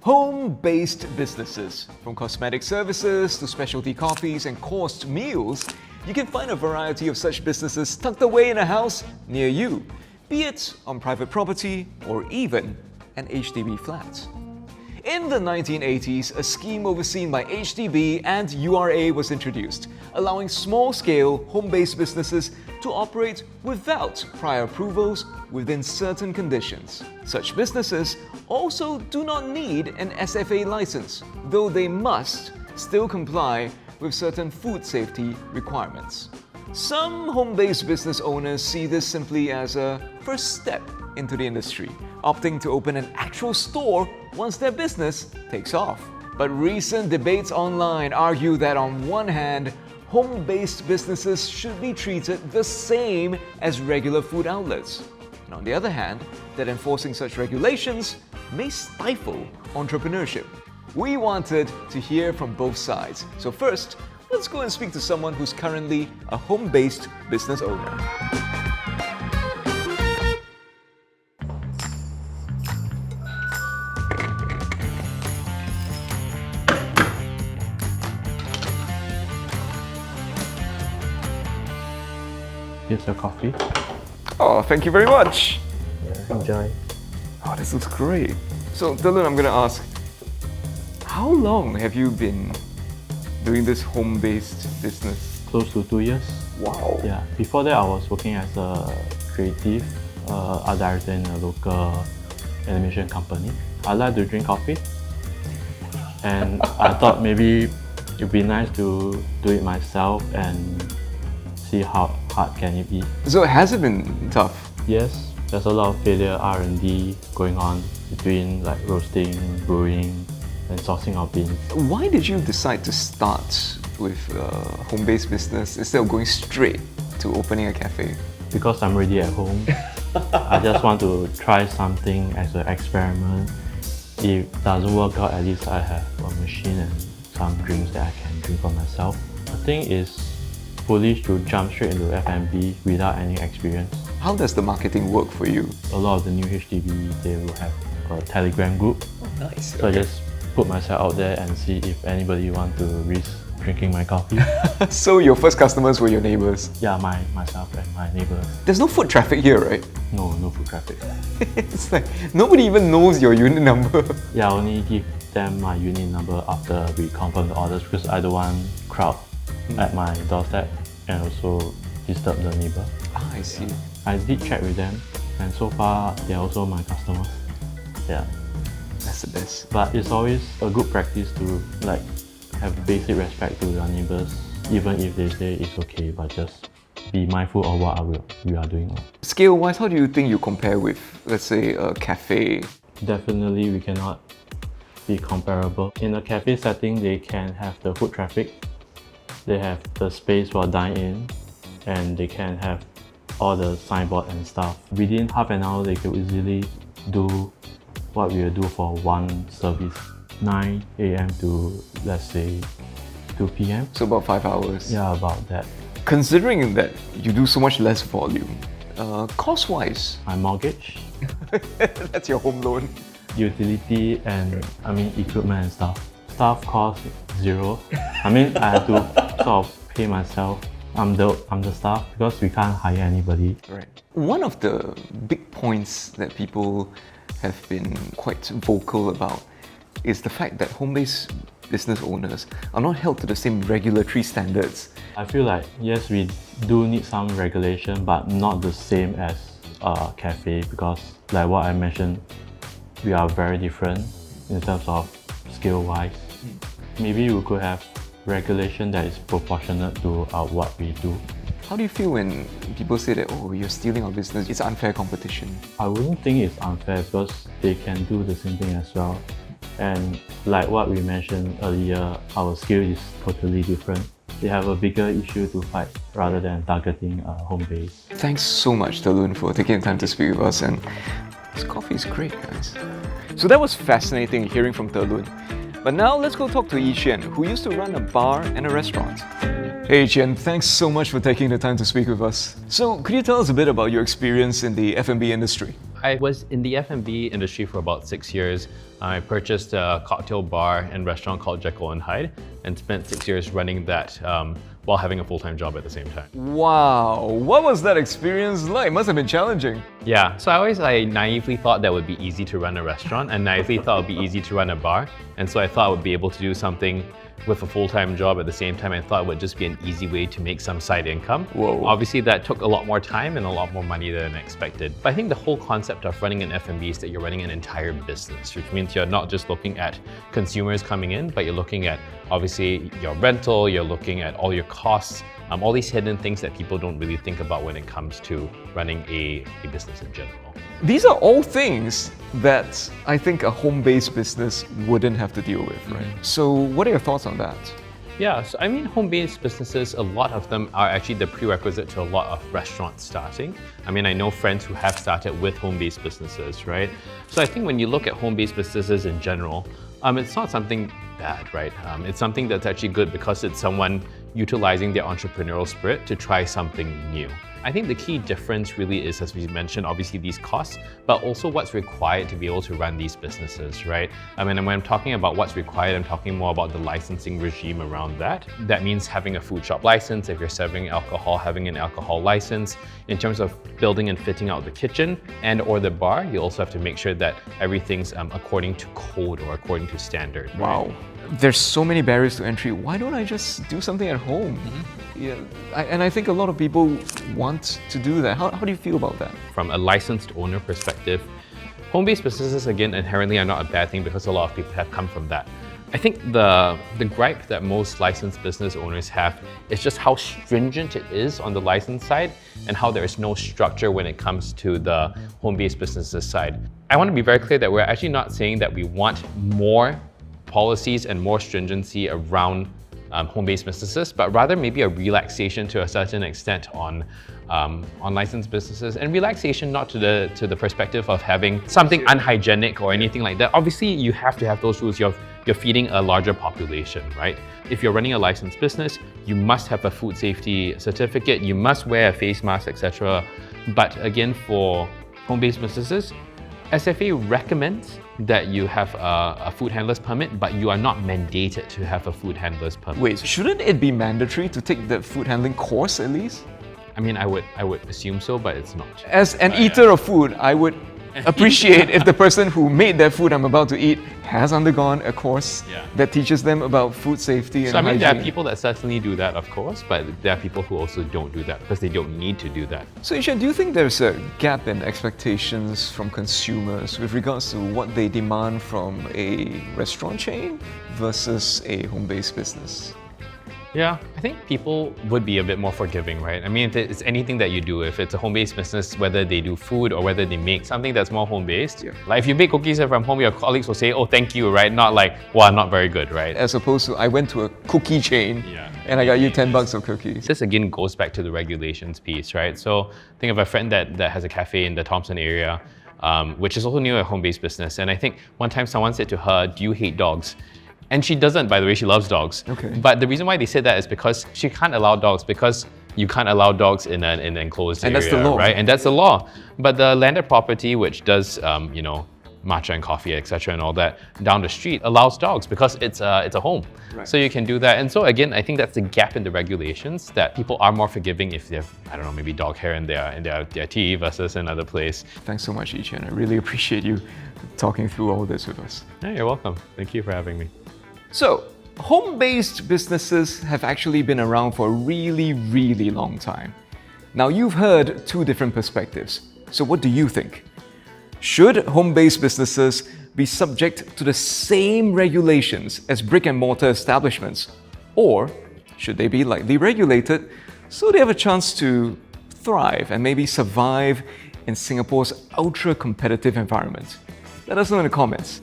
Home-based businesses, from cosmetic services to specialty coffees and coursed meals, you can find a variety of such businesses tucked away in a house near you, be it on private property or even an HDB flat. In the 1980s, a scheme overseen by HDB and URA was introduced, allowing small-scale, home-based businesses to operate without prior approvals within certain conditions. Such businesses also do not need an SFA license, though they must still comply with certain food safety requirements. Some home-based business owners see this simply as a first step into the industry, opting to open an actual store once their business takes off. But recent debates online argue that on one hand, home-based businesses should be treated the same as regular food outlets, and on the other hand, that enforcing such regulations may stifle entrepreneurship. We wanted to hear from both sides. So first, let's go and speak to someone who's currently a home-based business owner. Here's your coffee. Oh, thank you very much. Yeah, enjoy. Oh, this looks great. So, Dylan, I'm gonna ask, how long have you been doing this home-based business? Close to 2 years. Wow. Yeah. Before that, I was working as a creative art director in a local animation company. I like to drink coffee, and I thought maybe it'd be nice to do it myself and see how hard can it be. So, has it been tough? Yes, there's a lot of failure R&D going on between like roasting, brewing, and sourcing of beans. Why did you decide to start with a home-based business instead of going straight to opening a cafe? Because I'm already at home, I just want to try something as an experiment. If it doesn't work out, at least I have a machine and some drinks that I can drink for myself. I think it's foolish to jump straight into F&B without any experience. How does the marketing work for you? A lot of the new HDB, they will have a Telegram group. Oh, nice. So I just put myself out there and see if anybody want to risk drinking my coffee. So your first customers were your neighbors? Yeah, myself and my neighbors. There's no foot traffic here, right? No food traffic. It's like nobody even knows your unit number. Yeah, I only give them my unit number after we confirm the orders because I don't want crowd at my doorstep and also disturb the neighbor. Ah, I see. I did check with them and so far they're also my customers. Yeah. That's the best. But it's always a good practice to like have basic respect to your neighbors, even if they say it's okay, but just be mindful of what we are doing. Scale-wise, how do you think you compare with, let's say, a cafe? Definitely we cannot be comparable. In a cafe setting, they can have the foot traffic, they have the space for dine-in, and they can have all the signboard and stuff. Within half an hour, they could easily do what we will do for one service, 9 a.m. to, let's say, 2 p.m. So about 5 hours. Yeah, about that. Considering that you do so much less volume, cost-wise, My mortgage, that's your home loan. utility, and equipment and stuff. Staff cost zero. I have to sort of pay myself. I'm the staff because we can't hire anybody. Right. One of the big points that people have been quite vocal about is the fact that home-based business owners are not held to the same regulatory standards. I feel like, yes, we do need some regulation, but not the same as a cafe because like what I mentioned, we are very different in terms of skill-wise. Maybe we could have regulation that is proportionate to what we do. How do you feel when people say that, oh, you're stealing our business, it's unfair competition? I wouldn't think it's unfair because they can do the same thing as well. And like what we mentioned earlier, our skill is totally different. They have a bigger issue to fight rather than targeting home base. Thanks so much, Talun, for taking the time to speak with us, and this coffee is great, guys. So that was fascinating hearing from Talun. But now let's go talk to Yi Qian, who used to run a bar and a restaurant. Hey Qian, thanks so much for taking the time to speak with us. So could you tell us a bit about your experience in the F&B industry? I was in the F&B industry for about 6 years. I purchased a cocktail bar and restaurant called Jekyll and Hyde and spent 6 years running that while having a full-time job at the same time. Wow, what was that experience like? Must have been challenging. Yeah, so I naively thought that would be easy to run a restaurant and naively thought it would be easy to run a bar. And so I thought I would be able to do something with a full-time job at the same time. I thought it would just be an easy way to make some side income. Whoa. Obviously that took a lot more time and a lot more money than expected. But I think the whole concept of running an F&B is that you're running an entire business, which means you're not just looking at consumers coming in, but you're looking at obviously your rental, you're looking at all your costs, all these hidden things that people don't really think about when it comes to running a business in general. These are all things that I think a home-based business wouldn't have to deal with, right? So what are your thoughts on that? Yeah, so I mean, home-based businesses, a lot of them are actually the prerequisite to a lot of restaurants starting. I mean, I know friends who have started with home-based businesses, right? So I think when you look at home-based businesses in general, it's not something bad, right? It's something that's actually good because it's someone utilizing their entrepreneurial spirit to try something new. I think the key difference really is, as we mentioned, obviously these costs, but also what's required to be able to run these businesses, right? I mean, and when I'm talking about what's required, I'm talking more about the licensing regime around that. That means having a food shop license, if you're serving alcohol, having an alcohol license. In terms of building and fitting out the kitchen and or the bar, you also have to make sure that everything's according to code or according to standard. Wow. There's so many barriers to entry. Why don't I just do something at home? Yeah, and I think a lot of people want to do that. How do you feel about that? From a licensed owner perspective, home-based businesses, again, inherently are not a bad thing because a lot of people have come from that. I think the gripe that most licensed business owners have is just how stringent it is on the license side and how there is no structure when it comes to the home-based businesses side. I want to be very clear that we're actually not saying that we want more policies and more stringency around home-based businesses, but rather maybe a relaxation to a certain extent on licensed businesses, and relaxation not to the perspective of having something unhygienic or anything like that. Obviously, you have to have those rules. You're feeding a larger population, right? If you're running a licensed business, you must have a food safety certificate. You must wear a face mask, etc. But again, for home-based businesses, SFA recommends that you have a food handler's permit, but you are not mandated to have a food handler's permit. Wait, shouldn't it be mandatory to take the food handling course at least? I mean, I would assume so, but it's not. As an eater of food, I would appreciate if the person who made that food I'm about to eat has undergone a course that teaches them about food safety and So I mean, hygiene. there are people that certainly do that, of course, but there are people who also don't do that because they don't need to do that. So Ishan, do you think there's a gap in expectations from consumers with regards to what they demand from a restaurant chain versus a home-based business? Yeah, I think people would be a bit more forgiving, right? I mean, if it's anything that you do, if it's a home-based business, whether they do food or whether they make something that's more home-based, like if you bake cookies from home, your colleagues will say, oh, thank you, right? Not like, well, not very good, right? As opposed to, I went to a cookie chain and I got you $10 of cookies. This again goes back to the regulations piece, right? So think of a friend that has a cafe in the Thompson area, which is also near a home-based business. And I think one time someone said to her, do you hate dogs? And she doesn't, by the way, she loves dogs. Okay. But the reason why they said that is because she can't allow dogs, because you can't allow dogs in an enclosed area, that's the law. right? And that's the law. But the landed property, which does, you know, matcha and coffee, etc., and all that down the street, allows dogs because it's a home. Right. So you can do that. And so again, I think that's the gap in the regulations, that people are more forgiving if they have, I don't know, maybe dog hair in their tea versus another place. Thanks so much, Ishan. I really appreciate you talking through all this with us. Yeah, you're welcome. Thank you for having me. So, home-based businesses have actually been around for a really, really long time. Now, you've heard two different perspectives. So what do you think? Should home-based businesses be subject to the same regulations as brick-and-mortar establishments? Or should they be lightly regulated so they have a chance to thrive and maybe survive in Singapore's ultra-competitive environment? Let us know in the comments.